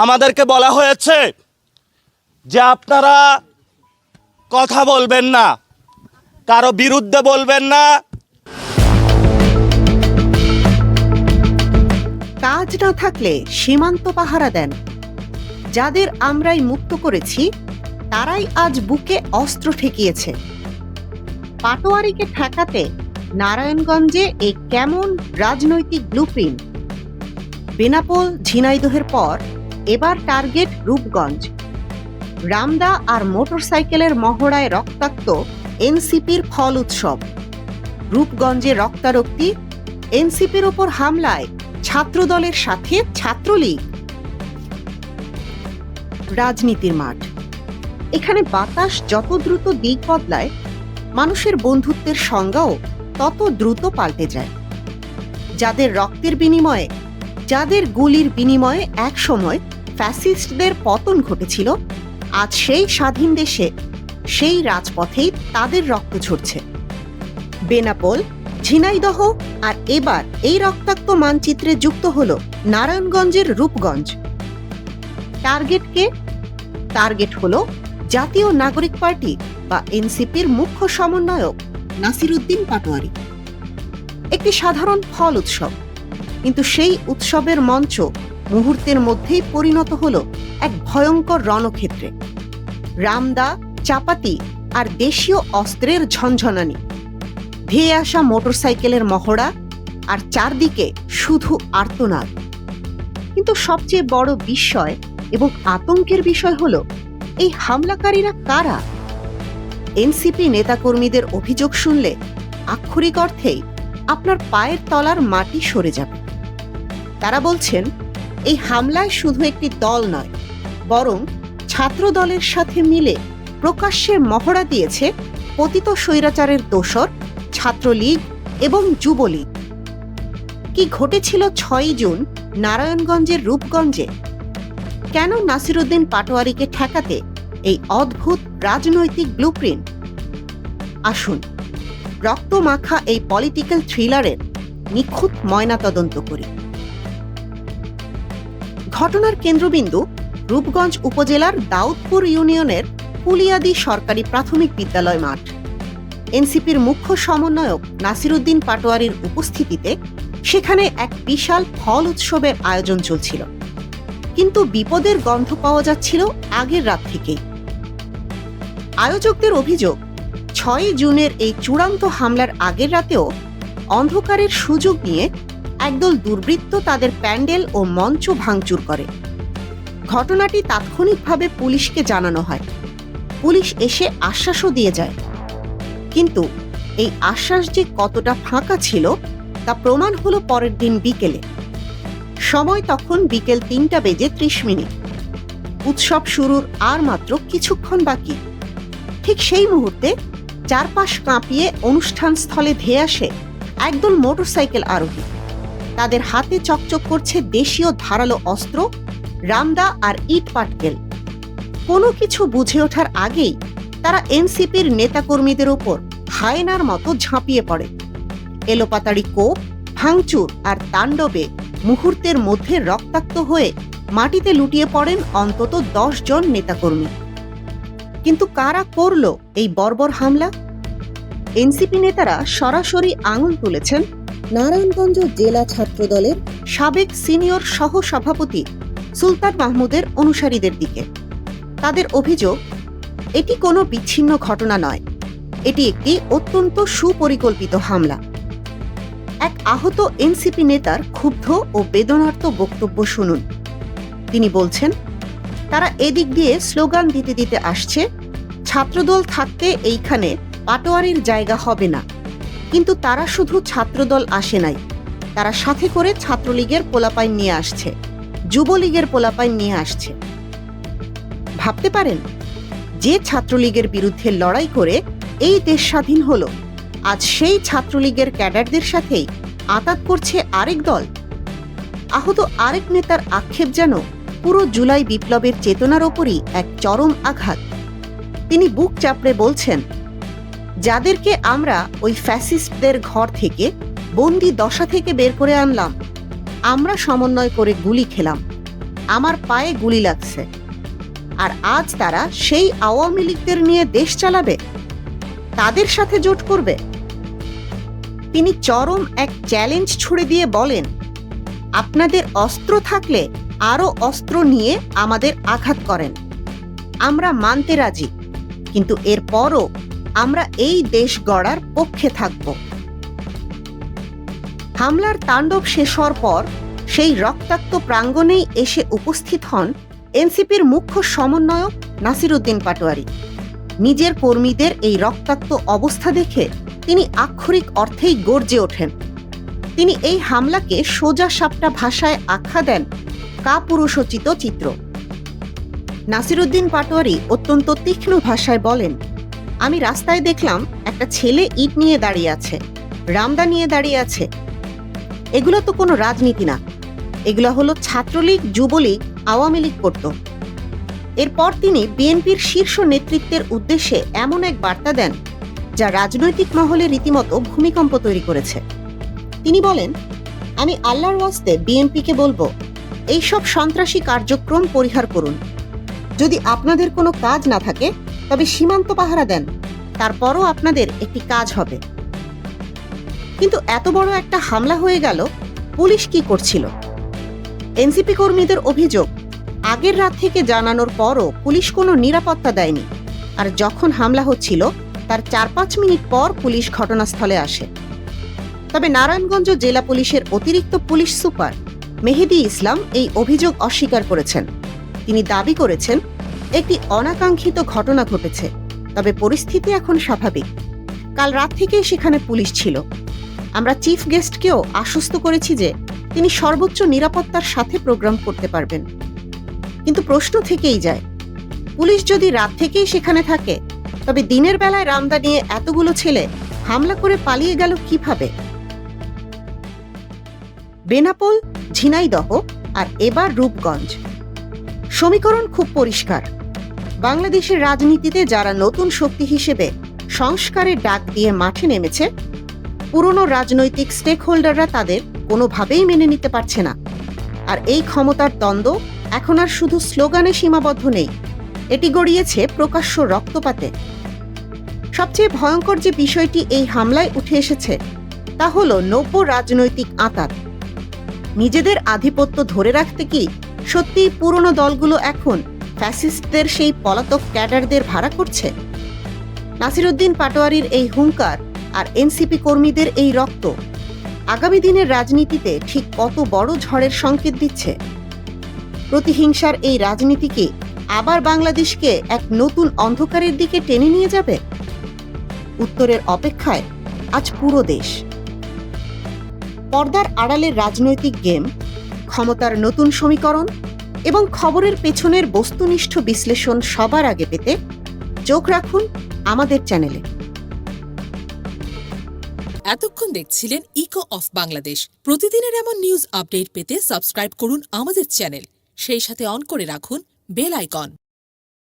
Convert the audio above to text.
আমাদেরকে বলা হয়েছে যে আপনারা কথা বলবেন না, কারো বিরুদ্ধে বলবেন না। কাজ না থাকলে সীমান্ত পাহারা দেন। যাদের আমরাই মুক্ত করেছি তারাই আজ বুকে অস্ত্র ঠেকিয়েছে। পাটোয়ারিকে ঠেকাতে নারায়ণগঞ্জে এই কেমন রাজনৈতিক ব্লুপ্রিন্ট। বেনাপোল ঝিনাইদহের পর এবার টার্গেট রূপগঞ্জ। রামদা আর মোটরসাইকেলের মহড়ায় রক্তাক্ত এনসিপির ফল উৎসব। রূপগঞ্জে রক্তারক্তি, এনসিপির ওপর হামলায় ছাত্রদলের সাথে ছাত্রলীগ। রাজনীতির মাঠ। এখানে বাতাস যত দ্রুত দিক বদলায়, মানুষের বন্ধুত্বের সংজ্ঞাও তত দ্রুত পাল্টে যায়। যাদের রক্তের বিনিময়ে, যাদের গুলির বিনিময়ে একসময় ফ্যাসিস্টদের পতন ঘটেছিল, আজ সেই স্বাধীন দেশে, সেই রাজপথেই তাদের রক্ত ঝরছে। বেনাপোল, ঝিনাইদহ আর এবার এই রক্তাক্ত মানচিত্রে যুক্ত হল নারায়ণগঞ্জের রূপগঞ্জ। টার্গেট কে? টার্গেট হল জাতীয় নাগরিক পার্টি বা এনসিপির মুখ্য সমন্বয়ক নাসিরউদ্দিন পাটোয়ারি। একটি সাধারণ ফল উৎসব, কিন্তু সেই উৎসবের মঞ্চ মুহূর্তের মধ্যেই পরিণত হল এক ভয়ঙ্কর রণক্ষেত্রে। রামদা, চাপাতি আর দেশীয় অস্ত্রের ঝনঝনানি, ধেয়ে আসা মোটরসাইকেলের মহড়া, আর চারদিকে শুধু আর্তনাদ। কিন্তু সবচেয়ে বড় বিস্ময় এবং আতঙ্কের বিষয় হল এই হামলাকারীরা কারা। এনসিপি নেতাকর্মীদের অভিযোগ শুনলে আক্ষরিক অর্থেই আপনার পায়ের তলার মাটি সরে যাবে। তারা বলছেন এই হামলায় শুধু একটি দল নয়, বরং ছাত্র দলের সাথে মিলে প্রকাশ্যে মহড়া দিয়েছে পতিত স্বৈরাচারের দোসর ছাত্রলীগ এবং যুবলীগ। কি ঘটেছিল 6 জুন নারায়ণগঞ্জের রূপগঞ্জে? কেন নাসিরউদ্দিন পাটোয়ারিকে ঠেকাতে এই অদ্ভুত রাজনৈতিক ব্লুপ্রিন্ট? আসুন রক্তমাখা এই পলিটিক্যাল থ্রিলারের নিখুঁত ময়নাতদন্ত করি। ঘটনার কেন্দ্রবিন্দু রূপগঞ্জ উপজেলার দাউদপুর ইউনিয়নের কুলিয়াদি সরকারি প্রাথমিক বিদ্যালয় মাঠ। এনসিপির মুখ্য সমন্বয়ক নাসিরউদ্দিন পাটোয়ারির উপস্থিতিতে সেখানে এক বিশাল ফল উৎসবের আয়োজন চলছিল, কিন্তু বিপদের গন্ধ পাওয়া যাচ্ছিল আগের রাত থেকেই। আয়োজকদের অভিযোগ, 6 জুনের এই চূড়ান্ত হামলার আগের রাতেও অন্ধকারের সুযোগ নিয়ে একদল দুর্বৃত্ত তাদের প্যান্ডেল ও মঞ্চ ভাঙচুর করে। ঘটনাটি তাৎক্ষণিকভাবে পুলিশকে জানানো হয়। পুলিশ এসে আশ্বাসও দিয়ে যায়, কিন্তু এই আশ্বাস যে কতটা ফাঁকা ছিল তা প্রমাণ হলো পরের দিন বিকেলে। সময় তখন বিকেল 3:30। উৎসব শুরুর আর মাত্র কিছুক্ষণ বাকি। ঠিক সেই মুহূর্তে চারপাশ কাঁপিয়ে অনুষ্ঠান স্থলে ধেয়ে আসে একদল মোটরসাইকেল আরোহী। তাদের হাতে চকচক করছে দেশীয় ধারালো অস্ত্র, রামদা আর ইট পাটকেল। কোনো কিছু বুঝে ওঠার আগেই তারা এনসিপির নেতাকর্মীদের ওপর হায়েনার মতো ঝাঁপিয়ে পড়ে। এলোপাতাড়ি কোপ, ভাঙচুর আর তাণ্ডবে মুহূর্তের মধ্যে রক্তাক্ত হয়ে মাটিতে লুটিয়ে পড়েন অন্তত 10 জন নেতাকর্মী। কিন্তু কারা করল এই বর্বর হামলা? এনসিপি নেতারা সরাসরি আঙুল তুলেছেন নারায়ণগঞ্জ জেলা ছাত্রদলের সাবেক সিনিয়র সহ সভাপতি সুলতান মাহমুদের অনুসারীদের দিকে। তাদের অভিযোগ, এটি কোনো বিচ্ছিন্ন ঘটনা নয়, এটি একটি অত্যন্ত সুপরিকল্পিত হামলা। এক আহত এনসিপি নেতার ক্ষুব্ধ ও বেদনার্ত বক্তব্য শুনুন। তিনি বলছেন, তারা এদিক দিয়ে স্লোগান দিতে দিতে আসছে, ছাত্রদল থাকতে এইখানে পাটোয়ারির জায়গা হবে না। কিন্তু তারা শুধু ছাত্রদল আসে নাই, তারা সাথে করে ছাত্রলীগের পোলাপাইন নিয়ে আসছে, যুবলীগের পোলাপাইন নিয়ে আসছে। ভাবতে পারেন, যে ছাত্রলীগের বিরুদ্ধে লড়াই করে এই দেশ স্বাধীন হলো, আজ সেই ছাত্রলীগের ক্যাডারদের সাথেই আঁতাত করছে আরেক দল। আহত আরেক নেতার আক্ষেপ যেন পুরো জুলাই বিপ্লবের চেতনার ওপরই এক চরম আঘাত। তিনি বুক চাপড়ে বলছেন, যাদেরকে আমরা ওই ফ্যাসিস্টদের ঘর থেকে, বন্দি দশা থেকে বের করে আনলাম, আমরা সমন্বয় করে গুলি খেলাম, আমার পায়ে গুলি লাগছে, আর আজ তারা সেই আওয়ামী লীগদের নিয়ে দেশ চালাবে, তাদের সাথে জোট করবে। তিনি চরম এক চ্যালেঞ্জ ছুড়ে দিয়ে বলেন, আপনাদের অস্ত্র থাকলে আরো অস্ত্র নিয়ে আমাদের আঘাত করেন, আমরা মানতে রাজি, কিন্তু এরপরও আমরা এই দেশ গড়ার পক্ষে থাকব। হামলার তাণ্ডব শেষ হওয়ার পর সেই রক্তাক্ত প্রাঙ্গণেই এসে উপস্থিত হন এনসিপির মুখ্য সমন্বয়ক নাসিরউদ্দিন পাটোয়ারী। নিজের কর্মীদের এই রক্তাক্ত অবস্থা দেখে তিনি আক্ষরিক অর্থেই গর্জে ওঠেন। তিনি এই হামলাকে সোজা সাপটা ভাষায় আখ্যা দেন কাপুরুষোচিত চিত্র। নাসিরউদ্দিন পাটোয়ারী অত্যন্ত তীক্ষ্ণ ভাষায় বলেন, আমি রাস্তায় দেখলাম একটা ছেলে ইট নিয়ে দাঁড়িয়ে আছে, রামদা নিয়ে দাঁড়িয়ে আছে। এগুলো তো কোনো রাজনীতি না, এগুলো হলো ছাত্রলীগ, যুবলীগ, আওয়ামী লীগ করত। এরপর তিনি বিএনপির শীর্ষ নেতৃত্বের উদ্দেশ্যে এমন এক বার্তা দেন যা রাজনৈতিক মহলে রীতিমতো ভূমিকম্প তৈরি করেছে। তিনি বলেন, আমি আল্লাহর ওয়াস্তে বিএনপিকে বলবো, এইসব সন্ত্রাসী কার্যক্রম পরিহার করুন। যদি আপনাদের কোনো কাজ না থাকে তবে সীমান্ত পাহারা দেন, তারপরও আপনাদের একটি কাজ হবে। কিন্তু এত বড় একটা হামলা হয়ে গেল, পুলিশ কি করছিল? এনসিপি কর্মীদের অভিযোগ, আগের রাত থেকে জানানোর পরও পুলিশ কোনো নিরাপত্তা দেয়নি, আর যখন হামলা হচ্ছিল তার 4-5 মিনিট পর পুলিশ ঘটনাস্থলে আসে। তবে নারায়ণগঞ্জ জেলা পুলিশের অতিরিক্ত পুলিশ সুপার মেহেদী ইসলাম এই অভিযোগ অস্বীকার করেছেন। তিনি দাবি করেছেন, একটি অনাকাঙ্ক্ষিত ঘটনা ঘটেছে, তবে পরিস্থিতি এখন স্বাভাবিক। কাল রাত থেকেই সেখানে পুলিশ ছিল। আমরা চিফ গেস্টকেও আশ্বস্ত করেছি যে তিনি সর্বোচ্চ নিরাপত্তার সাথে প্রোগ্রাম করতে পারবেন। কিন্তু প্রশ্ন থেকেই যায়, পুলিশ যদি রাত থেকেই সেখানে থাকে, তবে দিনের বেলায় রামদা নিয়ে এতগুলো ছেলে হামলা করে পালিয়ে গেল কিভাবে? বেনাপোল, ঝিনাইদহ আর এবার রূপগঞ্জ। সমীকরণ খুব পরিষ্কার। বাংলাদেশের রাজনীতিতে যারা নতুন শক্তি হিসেবে সংস্কারের ডাক দিয়ে মাঠে নেমেছে, পুরনো রাজনৈতিক স্টেক হোল্ডাররা তাদের কোনোভাবেই মেনে নিতে পারছে না। আর এই ক্ষমতার দ্বন্দ্ব এখন আর শুধু স্লোগানে সীমাবদ্ধ নেই, এটি গড়িয়েছে প্রকাশ্য রক্তপাতে। সবচেয়ে ভয়ঙ্কর যে বিষয়টি এই হামলায় উঠে এসেছে তা হলো নব্য রাজনৈতিক আঁতাত। নিজেদের আধিপত্য ধরে রাখতে কি সত্যিই পুরনো দলগুলো এখন ফ্যাসিস্টদের সেই পলাতক ক্যাডারদের ভাড়া করছে? নাসিরউদ্দিন পাটোয়ারীর এই হুঙ্কার আর এনসিপি কর্মীদের এই রক্ত আগামী দিনের রাজনীতিতে ঠিক কত বড় ঝড়ের সংকেত দিচ্ছে? প্রতিহিংসার এই রাজনীতি কি আবার বাংলাদেশকে এক নতুন অন্ধকারের দিকে টেনে নিয়ে যাবে? উত্তরের অপেক্ষায় আজ পুরো দেশ। পর্দার আড়ালের রাজনৈতিক গেম, ক্ষমতার নতুন সমীকরণ এবং খবরের পেছনের বস্তুনিষ্ঠ বিশ্লেষণ সবার আগে পেতে চোখ রাখুন আমাদের চ্যানেলে। এতক্ষণ দেখছিলেন ইকো অফ বাংলাদেশ। প্রতিদিনের এমন নিউজ আপডেট পেতে সাবস্ক্রাইব করুন আমাদের চ্যানেল, সেই সাথে অন করে রাখুন বেল আইকন।